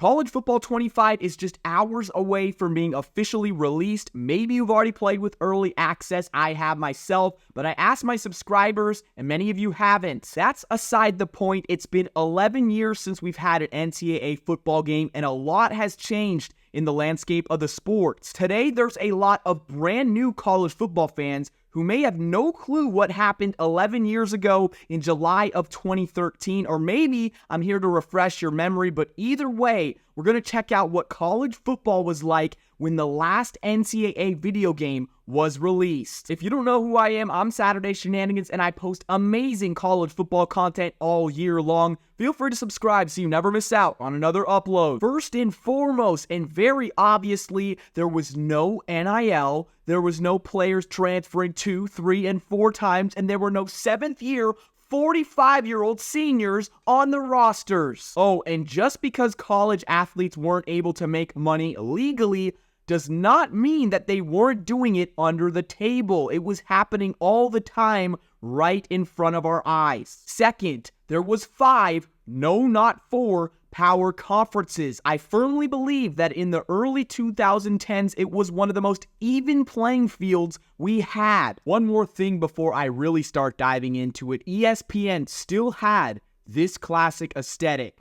College Football 25 is just hours away from being officially released. Maybe you've already played with early access. I have myself, but I asked my subscribers, and many of you haven't. That's aside the point. It's been 11 years since we've had an NCAA football game, and a lot has changed in the landscape of the sports. Today, there's a lot of brand new college football fans who may have no clue what happened 11 years ago in July of 2013, or maybe I'm here to refresh your memory, but either way, we're going to check out what college football was like when the last NCAA video game was released. If you don't know who I am, I'm Saturday Shenanigans, and I post amazing college football content all year long. Feel free to subscribe so you never miss out on another upload. First and foremost, and very obviously, there was no NIL, there was no players transferring 2, 3, and 4 times, and there were no 7th-year 45-year-old seniors on the rosters. Oh, and just because college athletes weren't able to make money legally does not mean that they weren't doing it under the table. It was happening all the time right in front of our eyes. Second, there was 5, no, not 4, power conferences. I firmly believe that in the early 2010s, it was one of the most even playing fields we had. One more thing before I really start diving into it. ESPN still had this classic aesthetic.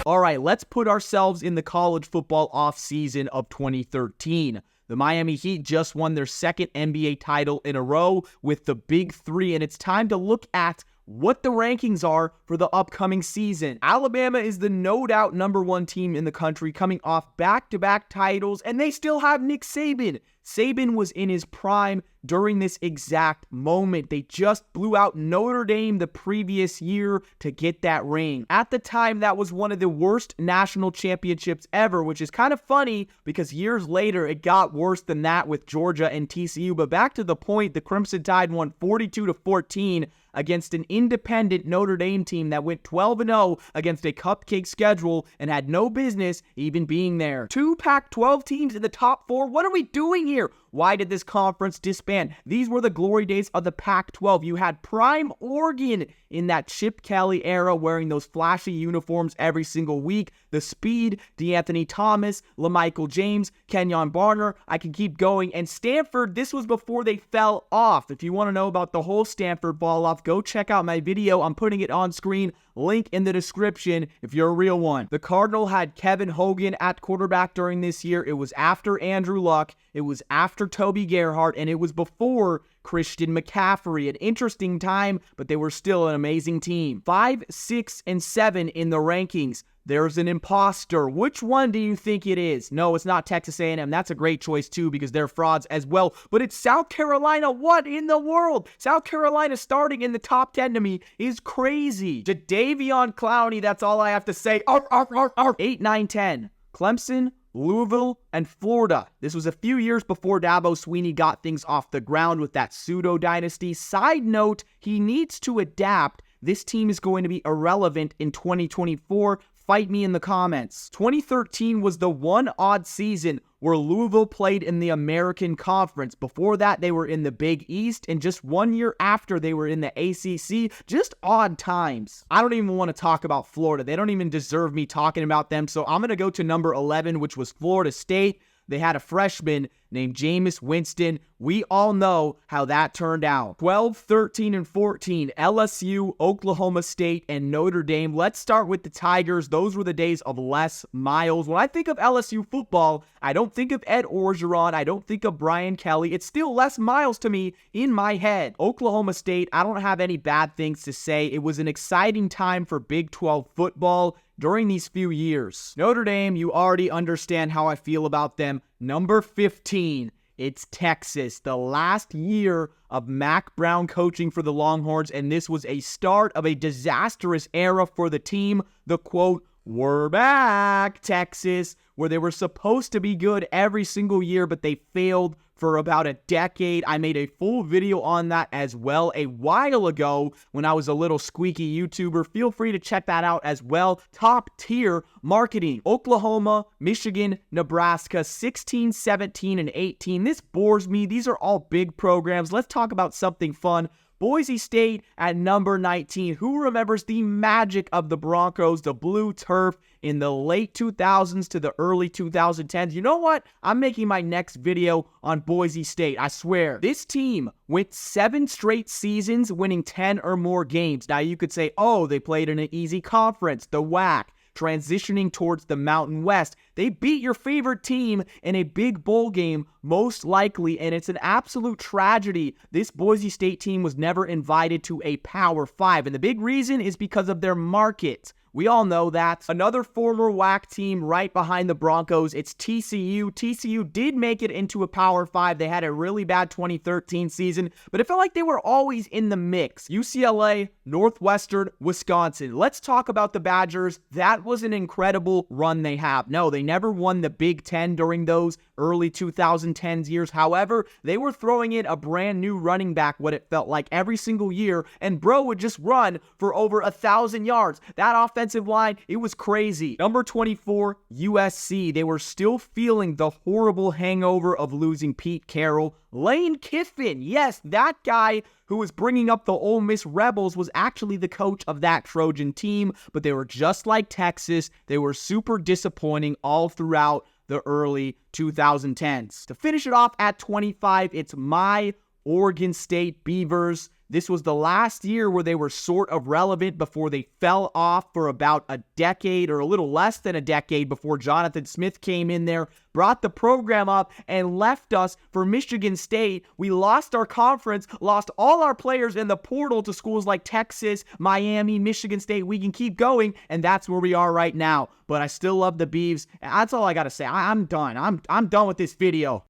All right, let's put ourselves in the college football offseason of 2013. The Miami Heat just won their 2nd NBA title in a row with the Big Three, and it's time to look at what the rankings are for the upcoming season. Alabama is the no doubt #1 team in the country, coming off back-to-back titles, and they still have Nick Saban. Saban was in his prime during this exact moment. They just blew out Notre Dame the previous year to get that ring. At the time, that was one of the worst national championships ever, which is kind of funny because years later, it got worse than that with Georgia and TCU. But back to the point, the Crimson Tide won 42-14 against an independent Notre Dame team that went 12-0 against a cupcake schedule and had no business even being there. 2 Pac-12 teams in the top 4. What are we doing here? Why did this conference disband? These were the glory days of the Pac-12. You had prime Oregon in that Chip Kelly era wearing those flashy uniforms every single week. The speed, DeAnthony Thomas, LaMichael James, Kenyon Barner, I can keep going. And Stanford, this was before they fell off. If you want to know about the whole Stanford fall off, go check out my video. I'm putting it on screen. Link in the description if you're a real one. The Cardinal had Kevin Hogan at quarterback during this year. It was after Andrew Luck. It was after Toby Gerhart, and it was before Christian McCaffrey. An interesting time, but they were still an amazing team. 5, 6, and 7 in the rankings. There's an imposter. Which one do you think it is? No, it's not Texas A&M. That's a great choice too because they're frauds as well. But it's South Carolina. What in the world? South Carolina starting in the top 10 to me is crazy. Jadeveon Clowney, that's all I have to say. 8, 9, 10. Clemson, Louisville, and Florida. This was a few years before Dabo Swinney got things off the ground with that pseudo-dynasty. Side note, he needs to adapt. This team is going to be irrelevant in 2024. Fight me in the comments. 2013 was the one odd season where Louisville played in the American Conference. Before that, they were in the Big East, and just 1 year after, they were in the ACC. Just odd times. I don't even want to talk about Florida. They don't even deserve me talking about them, so I'm going to go to number 11, which was Florida State. They had a freshman named Jameis Winston. We all know how that turned out. 12, 13, and 14, LSU, Oklahoma State, and Notre Dame. Let's start with the Tigers. Those were the days of Les Miles. When I think of LSU football, I don't think of Ed Orgeron. I don't think of Brian Kelly. It's still Les Miles to me in my head. Oklahoma State, I don't have any bad things to say. It was an exciting time for Big 12 football during these few years. Notre Dame, you already understand how I feel about them. Number 15, it's Texas. The last year of Mac Brown coaching for the Longhorns, and this was a start of a disastrous era for the team. The quote, We're back, Texas, where they were supposed to be good every single year, but they failed for about a decade. I made a full video on that as well a while ago when I was a little squeaky YouTuber. Feel free to check that out as well. Top tier marketing. Oklahoma, Michigan, Nebraska, 16, 17, and 18. This bores me. These are all big programs. Let's talk about something fun. Boise State at number 19. Who remembers the magic of the Broncos, the blue turf in the late 2000s to the early 2010s? You know what? I'm making my next video on Boise State. I swear. This team went 7 straight seasons winning 10 or more games. Now you could say, oh, they played in an easy conference, the WAC. Transitioning towards the Mountain West. They beat your favorite team in a big bowl game, most likely, and it's an absolute tragedy. This Boise State team was never invited to a Power 5, and the big reason is because of their market. We all know that. Another former WAC team right behind the Broncos, it's TCU. TCU did make it into a Power 5. They had a really bad 2013 season, but it felt like they were always in the mix. UCLA, Northwestern, Wisconsin. Let's talk about the Badgers. That was an incredible run they have. No, they never won the Big Ten during those early 2010s years. However, they were throwing in a brand new running back, what it felt like every single year, and bro would just run for over 1,000 yards. That offensive line, it was crazy. Number 24, USC. They were still feeling the horrible hangover of losing Pete Carroll. Lane Kiffin, yes, that guy who was bringing up the Ole Miss Rebels was actually the coach of that Trojan team, but they were just like Texas. They were super disappointing all throughout the early 2010s. To finish it off at 25, it's my Oregon State Beavers. This was the last year where they were sort of relevant before they fell off for about a decade or a little less than a decade before Jonathan Smith came in there, brought the program up, and left us for Michigan State. We lost our conference, lost all our players in the portal to schools like Texas, Miami, Michigan State. We can keep going, and that's where we are right now. But I still love the Beavs. That's all I got to say. I'm done. I'm done with this video.